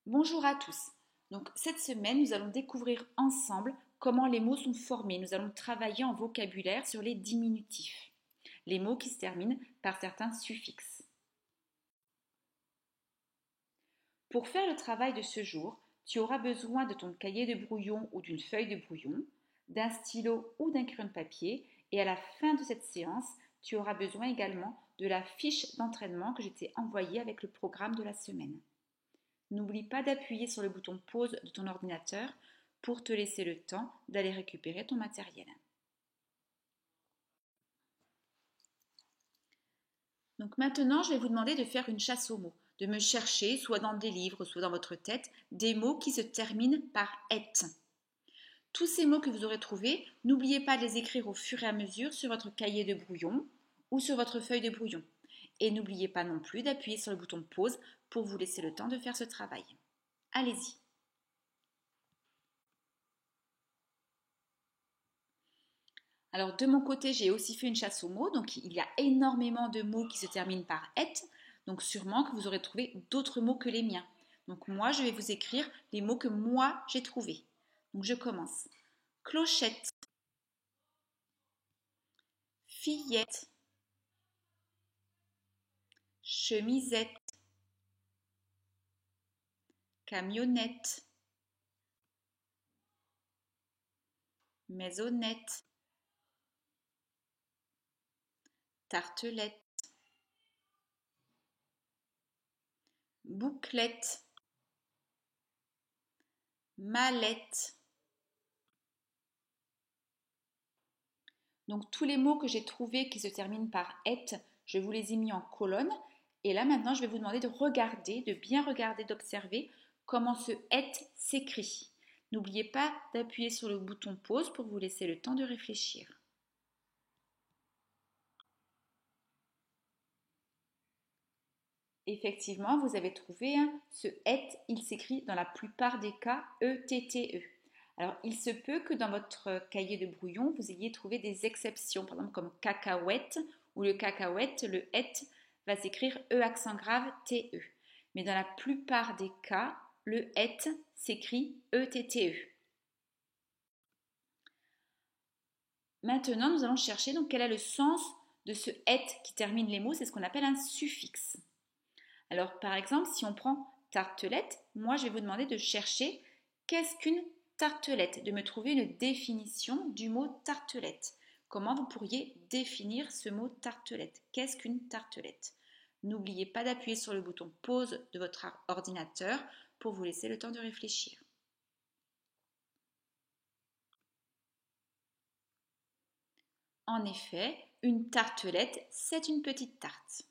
Bonjour à tous. Donc cette semaine, nous allons découvrir ensemble comment les mots sont formés. Nous allons travailler en vocabulaire sur les diminutifs, les mots qui se terminent par certains suffixes. Pour faire le travail de ce jour, tu auras besoin de ton cahier de brouillon ou d'une feuille de brouillon, d'un stylo ou d'un crayon de papier et à la fin de cette séance, tu auras besoin également de la fiche d'entraînement que je t'ai envoyée avec le programme de la semaine. N'oublie pas d'appuyer sur le bouton pause de ton ordinateur pour te laisser le temps d'aller récupérer ton matériel. Donc maintenant, je vais vous demander de faire une chasse aux mots, de me chercher, soit dans des livres, soit dans votre tête, des mots qui se terminent par et. Tous ces mots que vous aurez trouvés, n'oubliez pas de les écrire au fur et à mesure sur votre cahier de brouillon ou sur votre feuille de brouillon. Et n'oubliez pas non plus d'appuyer sur le bouton pause pour vous laisser le temps de faire ce travail. Allez-y. Alors de mon côté, j'ai aussi fait une chasse aux mots, donc il y a énormément de mots qui se terminent par et, donc sûrement que vous aurez trouvé d'autres mots que les miens. Donc moi, je vais vous écrire les mots que moi j'ai trouvés. Donc je commence. Clochette, fillette, chemisette, camionnette, maisonnette, tartelette, bouclette, mallette. Donc tous les mots que j'ai trouvés qui se terminent par et, je vous les ai mis en colonne. Et là maintenant, je vais vous demander de regarder, de bien regarder, d'observer comment ce et s'écrit. N'oubliez pas d'appuyer sur le bouton pause pour vous laisser le temps de réfléchir. Effectivement, vous avez trouvé ce et, il s'écrit dans la plupart des cas E-T-T-E. Alors, il se peut que dans votre cahier de brouillon, vous ayez trouvé des exceptions, par exemple comme cacahuète, ou le cacahuète, le et va s'écrire E accent grave T-E. Mais dans la plupart des cas, le et s'écrit E-T-T-E. Maintenant, nous allons chercher donc quel est le sens de ce et qui termine les mots, c'est ce qu'on appelle un suffixe. Alors, par exemple, si on prend tartelette, moi, je vais vous demander de chercher qu'est-ce qu'une tartelette, de me trouver une définition du mot tartelette. Comment vous pourriez définir ce mot tartelette? Qu'est-ce qu'une tartelette? N'oubliez pas d'appuyer sur le bouton pause de votre ordinateur pour vous laisser le temps de réfléchir. En effet, une tartelette, c'est une petite tarte.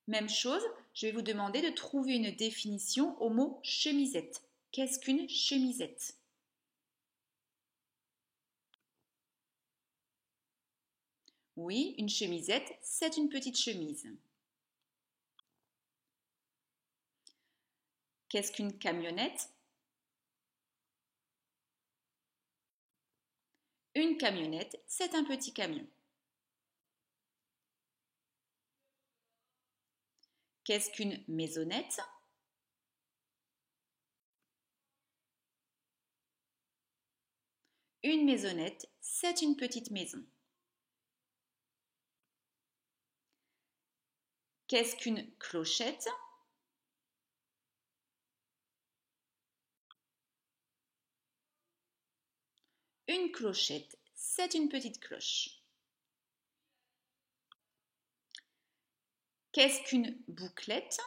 Même chose, je vais vous demander de trouver une définition au mot chemisette. Qu'est-ce qu'une chemisette? Oui, une chemisette, c'est une petite chemise. Qu'est-ce qu'une camionnette? Une camionnette, c'est un petit camion. Qu'est-ce qu'une maisonnette? Une maisonnette, c'est une petite maison. Qu'est-ce qu'une clochette? Une clochette, c'est une petite cloche. Qu'est-ce qu'une bouclette?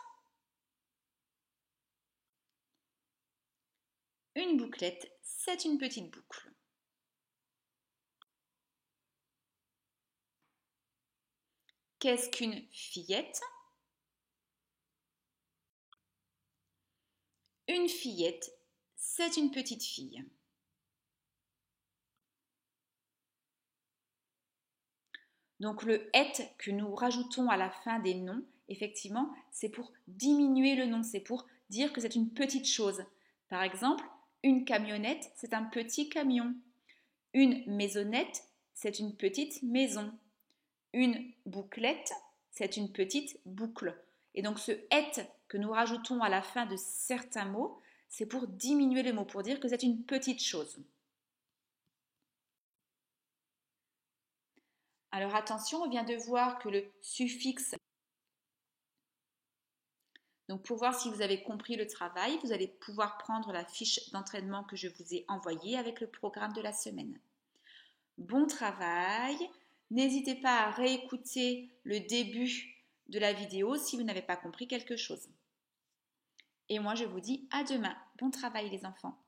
Une bouclette, c'est une petite boucle. Qu'est-ce qu'une fillette? Une fillette, c'est une petite fille. Donc le et que nous rajoutons à la fin des noms, effectivement, c'est pour diminuer le nom, c'est pour dire que c'est une petite chose. Par exemple, une camionnette, c'est un petit camion. Une maisonnette, c'est une petite maison. Une bouclette, c'est une petite boucle. Et donc ce être que nous rajoutons à la fin de certains mots, c'est pour diminuer le mot, pour dire que c'est une petite chose. Alors attention, on vient de voir que le suffixe. Donc pour voir si vous avez compris le travail, vous allez pouvoir prendre la fiche d'entraînement que je vous ai envoyée avec le programme de la semaine. Bon travail! N'hésitez pas à réécouter le début de la vidéo si vous n'avez pas compris quelque chose. Et moi je vous dis à demain. Bon travail les enfants!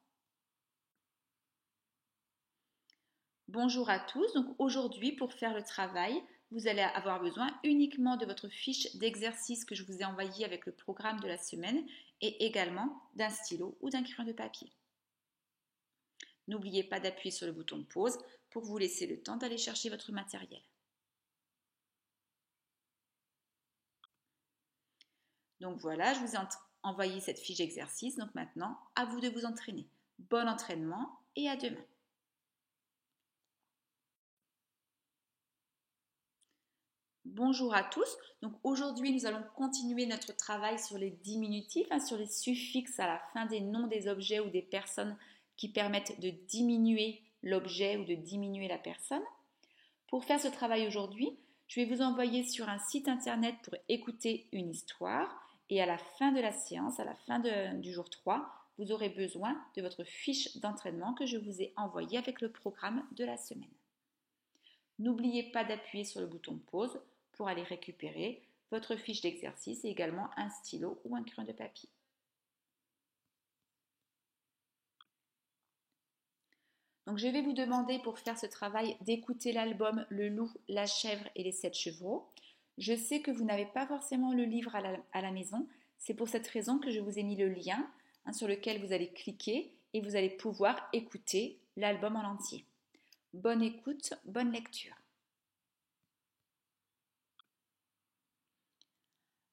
Bonjour à tous, donc aujourd'hui pour faire le travail, vous allez avoir besoin uniquement de votre fiche d'exercice que je vous ai envoyée avec le programme de la semaine et également d'un stylo ou d'un crayon de papier. N'oubliez pas d'appuyer sur le bouton pause pour vous laisser le temps d'aller chercher votre matériel. Donc voilà, je vous ai envoyé cette fiche d'exercice, donc maintenant à vous de vous entraîner. Bon entraînement et à demain! Bonjour à tous, donc aujourd'hui nous allons continuer notre travail sur les diminutifs, sur les suffixes à la fin des noms des objets ou des personnes qui permettent de diminuer l'objet ou de diminuer la personne. Pour faire ce travail aujourd'hui, je vais vous envoyer sur un site internet pour écouter une histoire et à la fin de la séance, à la fin du jour 3, vous aurez besoin de votre fiche d'entraînement que je vous ai envoyée avec le programme de la semaine. N'oubliez pas d'appuyer sur le bouton pause pour aller récupérer votre fiche d'exercice et également un stylo ou un crayon de papier. Donc je vais vous demander pour faire ce travail d'écouter l'album Le loup, la chèvre et les 7 chevreaux. Je sais que vous n'avez pas forcément le livre à la maison, c'est pour cette raison que je vous ai mis le lien sur lequel vous allez cliquer et vous allez pouvoir écouter l'album en entier. Bonne écoute, bonne lecture.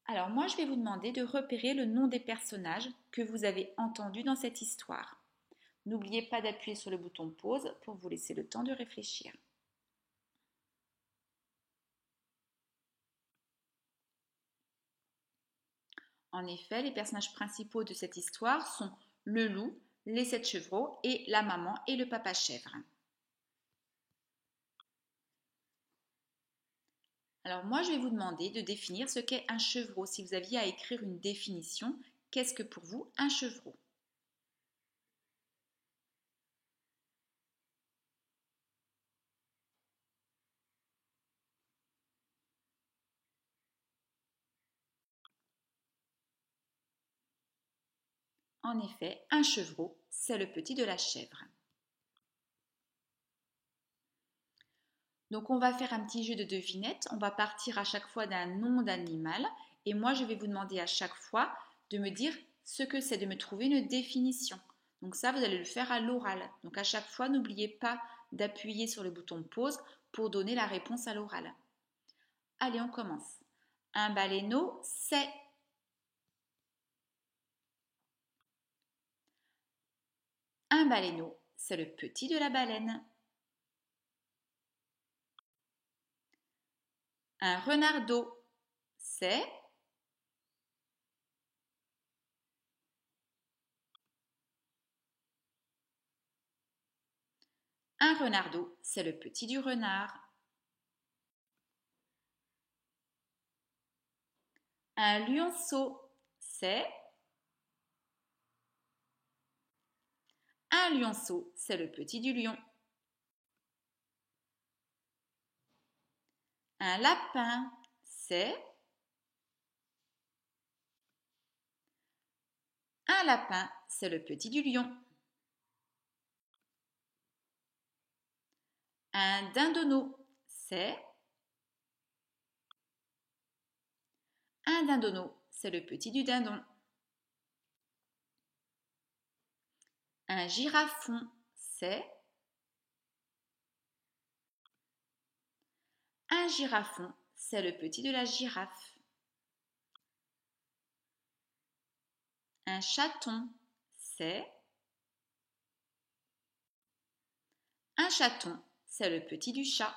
Alors moi, je vais vous demander de repérer le nom des personnages que vous avez entendus dans cette histoire. N'oubliez pas d'appuyer sur le bouton pause pour vous laisser le temps de réfléchir. En effet, les personnages principaux de cette histoire sont le loup, les 7 chevreaux et la maman et le papa chèvre. Alors moi, je vais vous demander de définir ce qu'est un chevreau. Si vous aviez à écrire une définition, qu'est-ce que pour vous un chevreau? En effet, un chevreau, c'est le petit de la chèvre. Donc on va faire un petit jeu de devinette. On va partir à chaque fois d'un nom d'animal. Et moi, je vais vous demander à chaque fois de me dire ce que c'est, de me trouver une définition. Donc ça, vous allez le faire à l'oral. Donc à chaque fois, n'oubliez pas d'appuyer sur le bouton pause pour donner la réponse à l'oral. Allez, on commence. Un baleineau, c'est... Un baleineau, c'est le petit de la baleine. Un renardeau, c'est... Un renardeau, c'est le petit du renard. Un lionceau, c'est... Un lionceau, c'est le petit du lion. Un lapin, c'est... Un lapin, c'est le petit du lion. Un dindonneau, c'est... Un dindonneau, c'est le petit du dindon. Un girafon, c'est... Un girafon, c'est le petit de la girafe. Un chaton, c'est... Un chaton, c'est le petit du chat.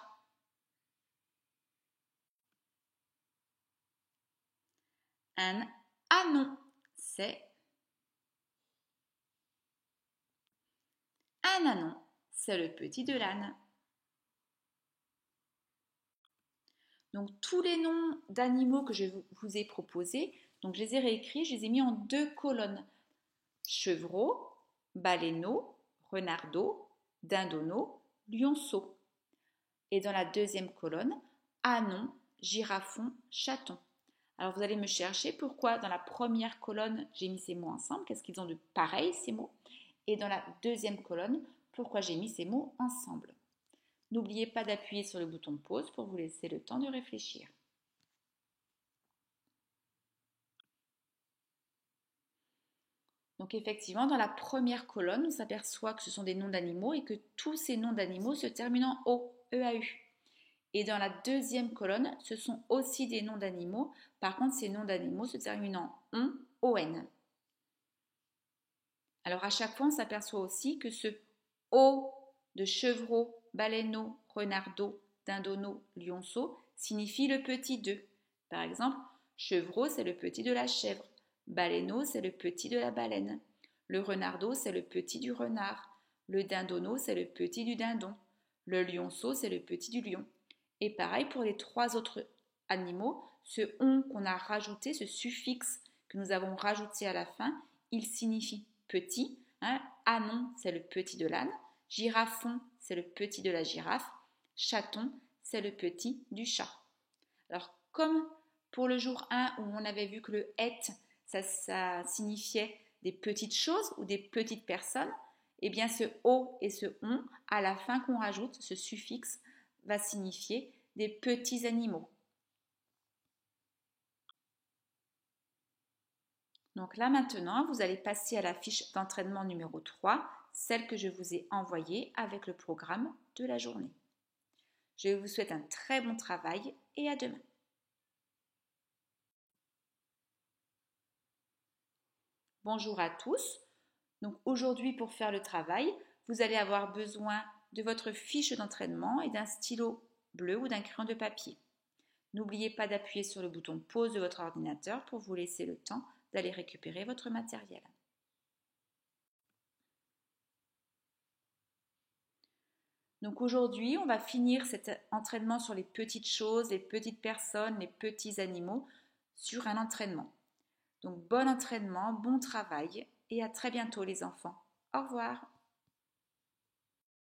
Un anon, c'est un anon, c'est le petit de l'âne. Donc tous les noms d'animaux que je vous ai proposés, donc je les ai réécrits, je les ai mis en 2 colonnes. Chevreau, baleineau, renardeau, dindonneau, lionceau. Et dans la deuxième colonne, anon, girafon, chaton. Alors vous allez me chercher pourquoi dans la première colonne j'ai mis ces mots ensemble, qu'est-ce qu'ils ont de pareil ces mots, et dans la deuxième colonne, pourquoi j'ai mis ces mots ensemble. N'oubliez pas d'appuyer sur le bouton pause pour vous laisser le temps de réfléchir. Donc effectivement, dans la première colonne, on s'aperçoit que ce sont des noms d'animaux et que tous ces noms d'animaux se terminent en O, E-A-U. Et dans la deuxième colonne, ce sont aussi des noms d'animaux. Par contre, ces noms d'animaux se terminent en on, on. Alors à chaque fois, on s'aperçoit aussi que ce O de chevreau, baleineau, renardeau, dindonneau, lionceau signifie le petit d'eux. Par exemple, chevreau, c'est le petit de la chèvre. Baleineau, c'est le petit de la baleine. Le renardeau, c'est le petit du renard. Le dindonneau, c'est le petit du dindon. Le lionceau, c'est le petit du lion. Et pareil pour les 3 autres animaux, ce on qu'on a rajouté, ce suffixe que nous avons rajouté à la fin, il signifie petit. Anon, c'est le petit de l'âne. Girafon, c'est le petit de la girafe. Chaton, c'est le petit du chat. Alors, comme pour le jour 1 où on avait vu que le et, ça signifiait des petites choses ou des petites personnes, eh bien ce o et ce on, à la fin qu'on rajoute, ce suffixe, va signifier des petits animaux. Donc là maintenant, vous allez passer à la fiche d'entraînement numéro 3, celle que je vous ai envoyée avec le programme de la journée. Je vous souhaite un très bon travail et à demain. Bonjour à tous. Donc aujourd'hui, pour faire le travail, vous allez avoir besoin de votre fiche d'entraînement et d'un stylo bleu ou d'un crayon de papier. N'oubliez pas d'appuyer sur le bouton pause de votre ordinateur pour vous laisser le temps d'aller récupérer votre matériel. Donc aujourd'hui, on va finir cet entraînement sur les petites choses, les petites personnes, les petits animaux sur un entraînement. Donc bon entraînement, bon travail et à très bientôt les enfants. Au revoir.